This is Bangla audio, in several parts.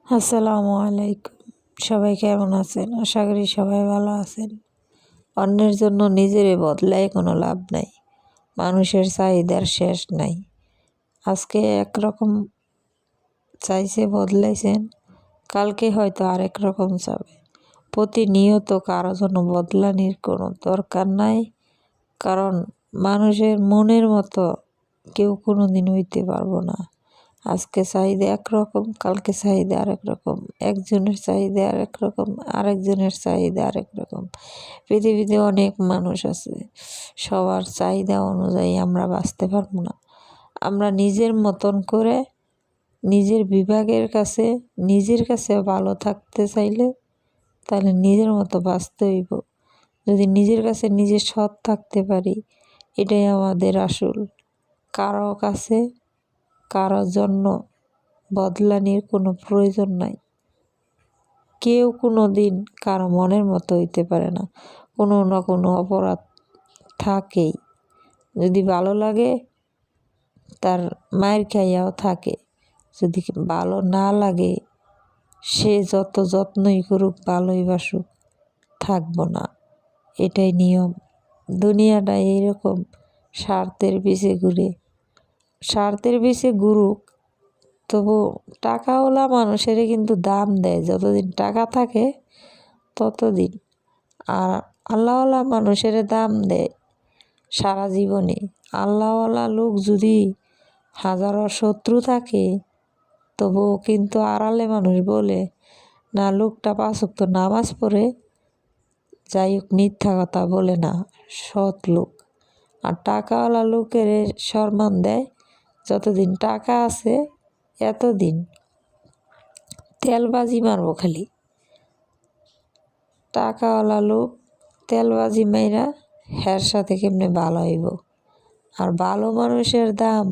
আসসালামু আলাইকুম। সবাই কেমন আছেন? আশা করি সবাই ভালো আছেন। অন্যের জন্য নিজেরে বদলায় কোনো লাভ নাই। মানুষের চাহিদার শেষ নাই। আজকে একরকম চাইছে বদলাইছেন, কালকে হয়তো আরেক রকম চাবে। প্রতিনিয়ত কারো জন্য বদলানির কোনো দরকার নাই, কারণ মানুষের মনের মতো কেউ কোনো দিন হইতে পারবো না। আজকে চাহিদা একরকম, কালকে চাহিদা আরেক রকম, একজনের চাহিদা আরেক রকম, আরেকজনের চাহিদা আরেক রকম। পৃথিবীতে অনেক মানুষ আছে, সবার চাহিদা অনুযায়ী আমরা বাঁচতে পারবো না। আমরা নিজের মতন করে নিজের বিভাগের কাছে নিজের কাছে ভালো থাকতে চাইলে তাহলে নিজের মতো বাঁচতে হইব। যদি নিজের কাছে নিজে সৎ থাকতে পারি, এটাই আমাদের আসল। কারো কাছে কারোর জন্য বদলানির কোনো প্রয়োজন নাই। কেউ কোনো দিন কারো মনের মতো হইতে পারে না, কোনো না কোনো অপরাধ থাকেই। যদি ভালো লাগে তার মায়ের খাইয়াও থাকে, যদি ভালো না লাগে সে যত যত্নই করুক ভালোই বাসুক থাকবো না। এটাই নিয়ম। দুনিয়াটা এইরকম, স্বার্থের পিছে ঘুরে। স্বার্থের পিছে ঘুরুক, তবু টাকাওয়ালা মানুষের কিন্তু দাম দেয় যতদিন টাকা থাকে ততদিন, আর আল্লাহওয়ালা মানুষের দাম দেয় সারা জীবনে। আল্লাহওয়ালা লোক যদি হাজারো শত্রু থাকে তবুও কিন্তু আড়ালে মানুষ বলে না, লোকটা 5 ওয়াক্ত নামাজ পড়ে, যাই হোক মিথ্যা কথা বলে না, সৎ লোক। আর টাকাওয়ালা লোকের সম্মান দেয় যতদিন টাকা আছে এতদিন। তেলবাজি মারবো খালি, টাকাওয়ালা লোক তেলবাজি মাইরা হের সাথে কেমনে ভালো হইব। আর ভালো মানুষের দাম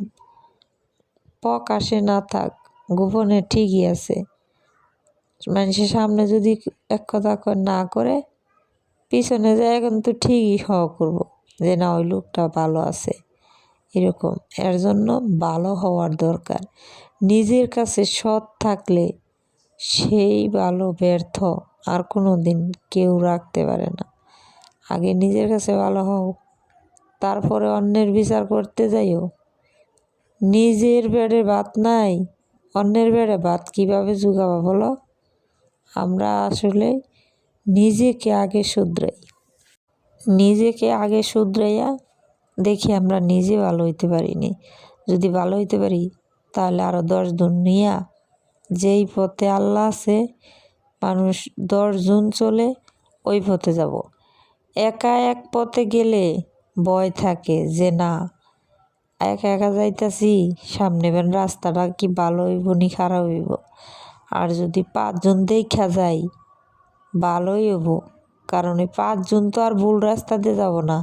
প্রকাশে না থাক, গোপনে ঠিকই আছে। মানুষের সামনে যদি এক কথা না করে, পিছনে যায় কিন্তু ঠিকই হওয়া করবো যে না, ওই লোকটা ভালো আছে। এরকম এর জন্য ভালো হওয়ার দরকার। নিজের কাছে সৎ থাকলে সেই ভালো ব্যর্থ আর কোনো দিন কেউ রাখতে পারে না। আগে নিজের কাছে ভালো হও, তারপরে অন্যের বিচার করতে যাইও। নিজের পেটে ভাত নাই, অন্যের পেটে ভাত কীভাবে জোগাবো বলো? আমরা আসলে নিজেকে আগে শুধরাই। নিজেকে আগে শুধরাইয়া দেখি আমরা নিজে ভালো হইতে পারিনি। যদি ভালো হইতে পারি তাহলে আরও 10 দুনিয়া, যেই পথে আল্লাহ আছে মানুষ 10 জন চলে ওই পথে যাব। একা এক পথে গেলে ভয় থাকে যে না, একা একা যাইতাছি, সামনে বেন রাস্তাটা কি ভালো হইব নি খারাপ হইব। আর যদি 5 জন দেখা যাই ভালোই হইব, কারণ এই 5 জন তো আর ভুল রাস্তা দিয়ে যাব না।